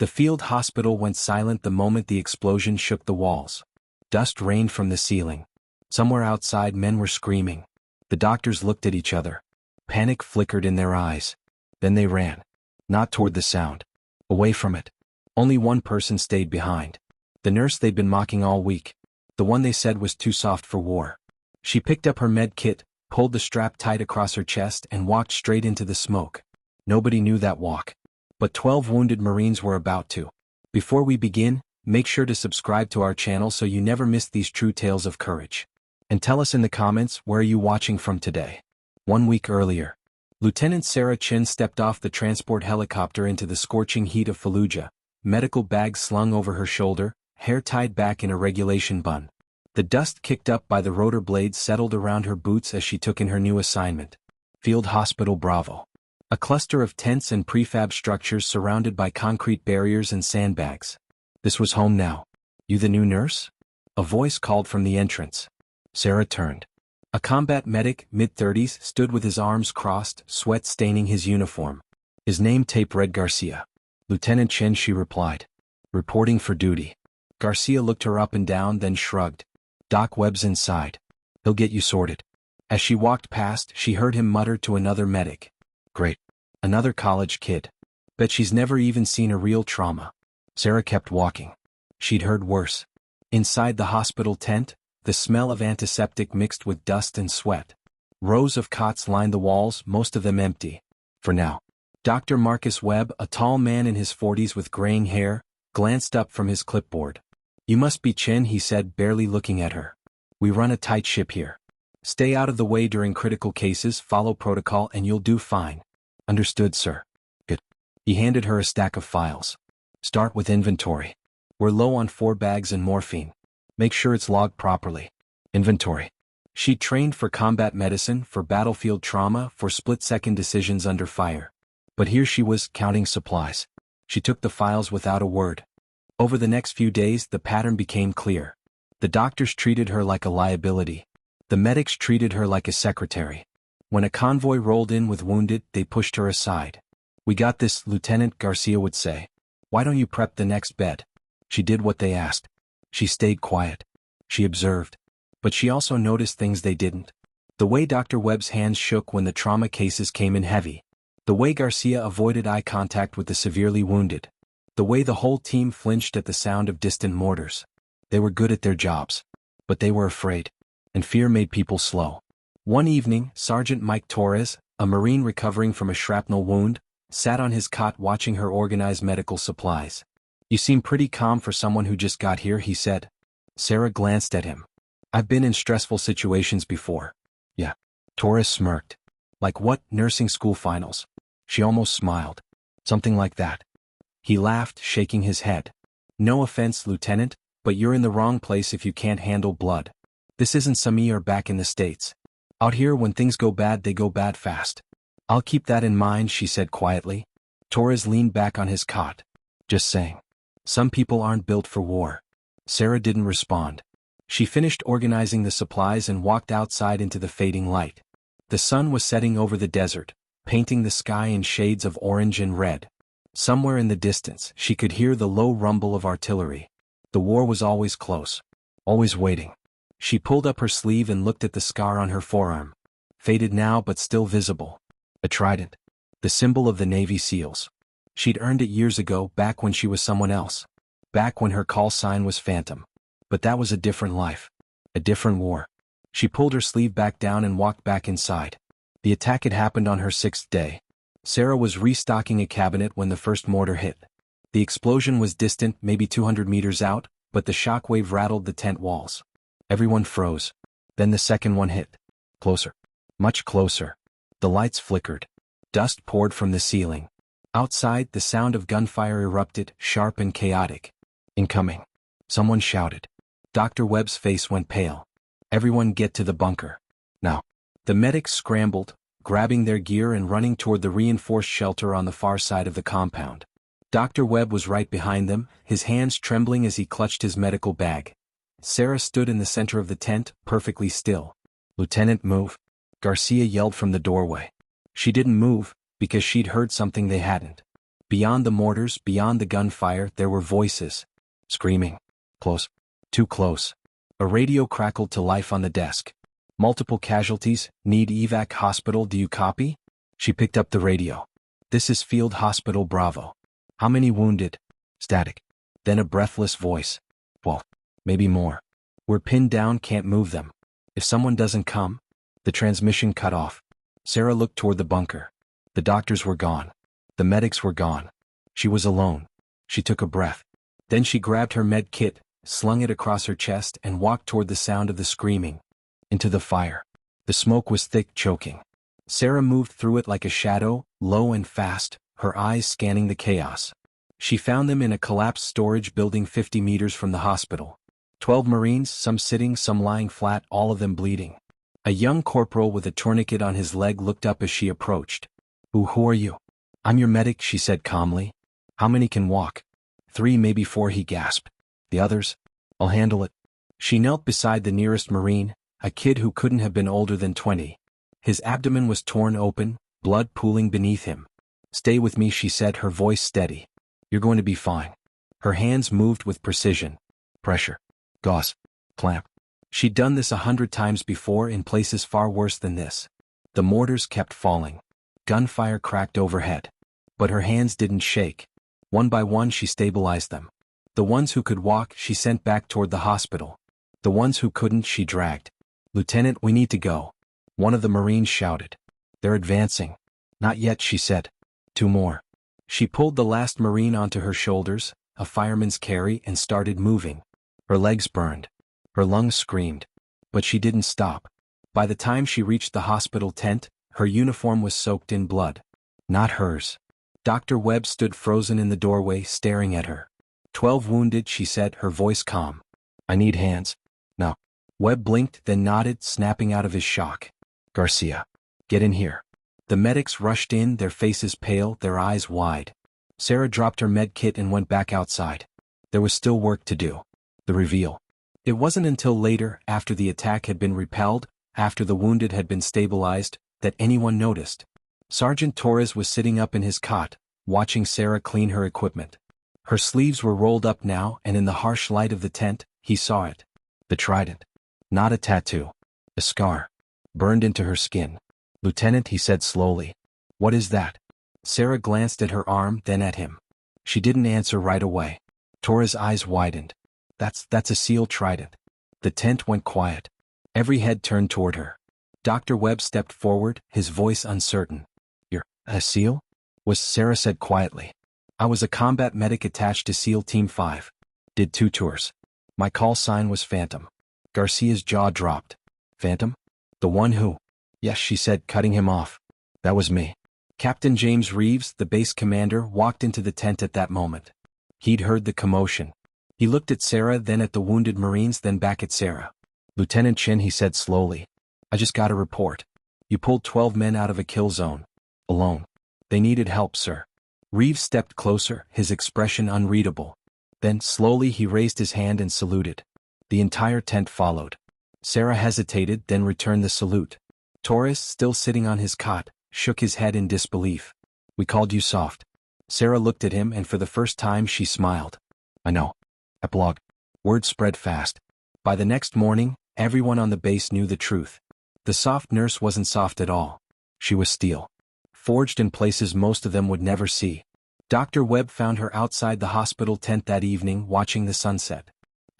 The field hospital went silent the moment the explosion shook the walls. Dust rained from the ceiling. Somewhere outside men were screaming. The doctors looked at each other. Panic flickered in their eyes. Then they ran. Not toward the sound. Away from it. Only one person stayed behind. The nurse they'd been mocking all week. The one they said was too soft for war. She picked up her med kit, pulled the strap tight across her chest and walked straight into the smoke. Nobody knew that walk. But 12 wounded Marines were about to. Before we begin, make sure to subscribe to our channel so you never miss these true tales of courage. And tell us in the comments, where are you watching from today? 1 week earlier, Lieutenant Sarah Chin stepped off the transport helicopter into the scorching heat of Fallujah, medical bag slung over her shoulder, hair tied back in a regulation bun. The dust kicked up by the rotor blades settled around her boots as she took in her new assignment. Field Hospital Bravo. A cluster of tents and prefab structures surrounded by concrete barriers and sandbags. This was home now. You the new nurse? A voice called from the entrance. Sarah turned. A combat medic, mid-30s, stood with his arms crossed, sweat staining his uniform. His name tape read Garcia. Lieutenant Chen, she replied. Reporting for duty. Garcia looked her up and down, then shrugged. Doc Webb's inside. He'll get you sorted. As she walked past, she heard him mutter to another medic. Great. Another college kid. Bet she's never even seen a real trauma. Sarah kept walking. She'd heard worse. Inside the hospital tent, the smell of antiseptic mixed with dust and sweat. Rows of cots lined the walls, most of them empty. For now. Dr. Marcus Webb, a tall man in his 40s with graying hair, glanced up from his clipboard. You must be Chen, he said, barely looking at her. We run a tight ship here. Stay out of the way during critical cases, follow protocol, and you'll do fine. Understood, sir. Good. He handed her a stack of files. Start with inventory. We're low on 4 bags and morphine. Make sure it's logged properly. Inventory. She'd trained for combat medicine, for battlefield trauma, for split-second decisions under fire. But here she was, counting supplies. She took the files without a word. Over the next few days, the pattern became clear. The doctors treated her like a liability. The medics treated her like a secretary. When a convoy rolled in with wounded, they pushed her aside. We got this, Lieutenant, Garcia would say. Why don't you prep the next bed? She did what they asked. She stayed quiet. She observed. But she also noticed things they didn't. The way Dr. Webb's hands shook when the trauma cases came in heavy. The way Garcia avoided eye contact with the severely wounded. The way the whole team flinched at the sound of distant mortars. They were good at their jobs. But they were afraid. And fear made people slow. One evening, Sergeant Mike Torres, a Marine recovering from a shrapnel wound, sat on his cot watching her organize medical supplies. You seem pretty calm for someone who just got here, he said. Sarah glanced at him. I've been in stressful situations before. Yeah. Torres smirked. Like what? Nursing school finals. She almost smiled. Something like that. He laughed, shaking his head. No offense, Lieutenant, but you're in the wrong place if you can't handle blood. This isn't some ER back in the States. Out here, when things go bad, they go bad fast. I'll keep that in mind, she said quietly. Torres leaned back on his cot. Just saying. Some people aren't built for war. Sarah didn't respond. She finished organizing the supplies and walked outside into the fading light. The sun was setting over the desert, painting the sky in shades of orange and red. Somewhere in the distance, she could hear the low rumble of artillery. The war was always close. Always waiting. She pulled up her sleeve and looked at the scar on her forearm. Faded now but still visible. A trident. The symbol of the Navy SEALs. She'd earned it years ago, back when she was someone else. Back when her call sign was Phantom. But that was a different life. A different war. She pulled her sleeve back down and walked back inside. The attack had happened on her 6th day. Sarah was restocking a cabinet when the first mortar hit. The explosion was distant, maybe 200 meters out, but the shockwave rattled the tent walls. Everyone froze. Then the second one hit. Closer. Much closer. The lights flickered. Dust poured from the ceiling. Outside, the sound of gunfire erupted, sharp and chaotic. Incoming. Someone shouted. Dr. Webb's face went pale. Everyone get to the bunker. Now. The medics scrambled, grabbing their gear and running toward the reinforced shelter on the far side of the compound. Dr. Webb was right behind them, his hands trembling as he clutched his medical bag. Sarah stood in the center of the tent, perfectly still. Lieutenant, move. Garcia yelled from the doorway. She didn't move, because she'd heard something they hadn't. Beyond the mortars, beyond the gunfire, there were voices. Screaming. Close. Too close. A radio crackled to life on the desk. Multiple casualties, need evac hospital, do you copy? She picked up the radio. This is Field Hospital Bravo. How many wounded? Static. Then a breathless voice. Well, maybe more. We're pinned down, can't move them. If someone doesn't come. The transmission cut off. Sarah looked toward the bunker. The doctors were gone. The medics were gone. She was alone. She took a breath. Then she grabbed her med kit, slung it across her chest, and walked toward the sound of the screaming. Into the fire. The smoke was thick, choking. Sarah moved through it like a shadow, low and fast, her eyes scanning the chaos. She found them in a collapsed storage building 50 meters from the hospital. 12 Marines, some sitting, some lying flat, all of them bleeding. A young corporal with a tourniquet on his leg looked up as she approached. Who are you? I'm your medic, she said calmly. How many can walk? 3, maybe 4, he gasped. The others? I'll handle it. She knelt beside the nearest Marine, a kid who couldn't have been older than 20. His abdomen was torn open, blood pooling beneath him. Stay with me, she said, her voice steady. You're going to be fine. Her hands moved with precision. Pressure. Gauze. Clamp. She'd done this 100 times before in places far worse than this. The mortars kept falling. Gunfire cracked overhead. But her hands didn't shake. One by one she stabilized them. The ones who could walk she sent back toward the hospital. The ones who couldn't she dragged. Lieutenant, we need to go. One of the Marines shouted. They're advancing. Not yet, she said. 2 more. She pulled the last Marine onto her shoulders, a fireman's carry, and started moving. Her legs burned. Her lungs screamed. But she didn't stop. By the time she reached the hospital tent, her uniform was soaked in blood. Not hers. Dr. Webb stood frozen in the doorway, staring at her. 12 wounded, she said, her voice calm. I need hands. No. Webb blinked, then nodded, snapping out of his shock. Garcia. Get in here. The medics rushed in, their faces pale, their eyes wide. Sarah dropped her med kit and went back outside. There was still work to do. The reveal. It wasn't until later, after the attack had been repelled, after the wounded had been stabilized, that anyone noticed. Sergeant Torres was sitting up in his cot, watching Sarah clean her equipment. Her sleeves were rolled up now, and in the harsh light of the tent, he saw it. The trident. Not a tattoo. A scar. Burned into her skin. Lieutenant, he said slowly. What is that? Sarah glanced at her arm, then at him. She didn't answer right away. Torres' eyes widened. That's a SEAL trident. The tent went quiet. Every head turned toward her. Dr. Webb stepped forward, his voice uncertain. You're a SEAL? Sarah said quietly. I was a combat medic attached to SEAL Team 5. Did 2 tours. My call sign was Phantom. Garcia's jaw dropped. Phantom? The one who? Yes, she said, cutting him off. That was me. Captain James Reeves, the base commander, walked into the tent at that moment. He'd heard the commotion. He looked at Sarah, then at the wounded Marines, then back at Sarah. Lieutenant Chin, he said slowly. I just got a report. You pulled 12 men out of a kill zone. Alone. They needed help, sir. Reeves stepped closer, his expression unreadable. Then, slowly, he raised his hand and saluted. The entire tent followed. Sarah hesitated, then returned the salute. Torres, still sitting on his cot, shook his head in disbelief. We called you soft. Sarah looked at him, and for the first time she smiled. I know. Epilogue. Word spread fast. By the next morning, everyone on the base knew the truth. The soft nurse wasn't soft at all. She was steel. Forged in places most of them would never see. Dr. Webb found her outside the hospital tent that evening, watching the sunset.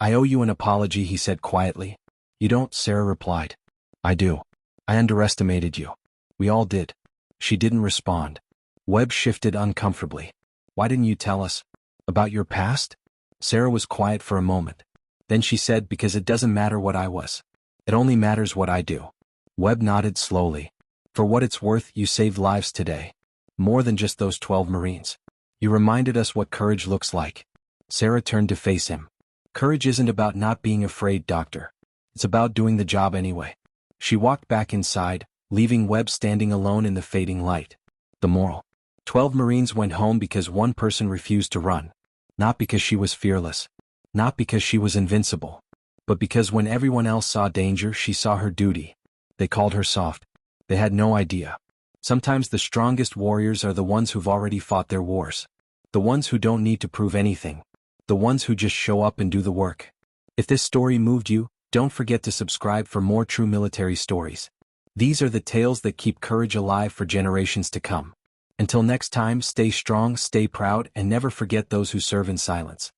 I owe you an apology, he said quietly. You don't, Sarah replied. I do. I underestimated you. We all did. She didn't respond. Webb shifted uncomfortably. Why didn't you tell us? About your past? Sarah was quiet for a moment. Then she said, because it doesn't matter what I was. It only matters what I do. Webb nodded slowly. For what it's worth, you saved lives today. More than just those 12 Marines. You reminded us what courage looks like. Sarah turned to face him. Courage isn't about not being afraid, Doctor. It's about doing the job anyway. She walked back inside, leaving Webb standing alone in the fading light. The moral. 12 Marines went home because one person refused to run. Not because she was fearless. Not because she was invincible. But because when everyone else saw danger, she saw her duty. They called her soft. They had no idea. Sometimes the strongest warriors are the ones who've already fought their wars. The ones who don't need to prove anything. The ones who just show up and do the work. If this story moved you, don't forget to subscribe for more true military stories. These are the tales that keep courage alive for generations to come. Until next time, stay strong, stay proud, and never forget those who serve in silence.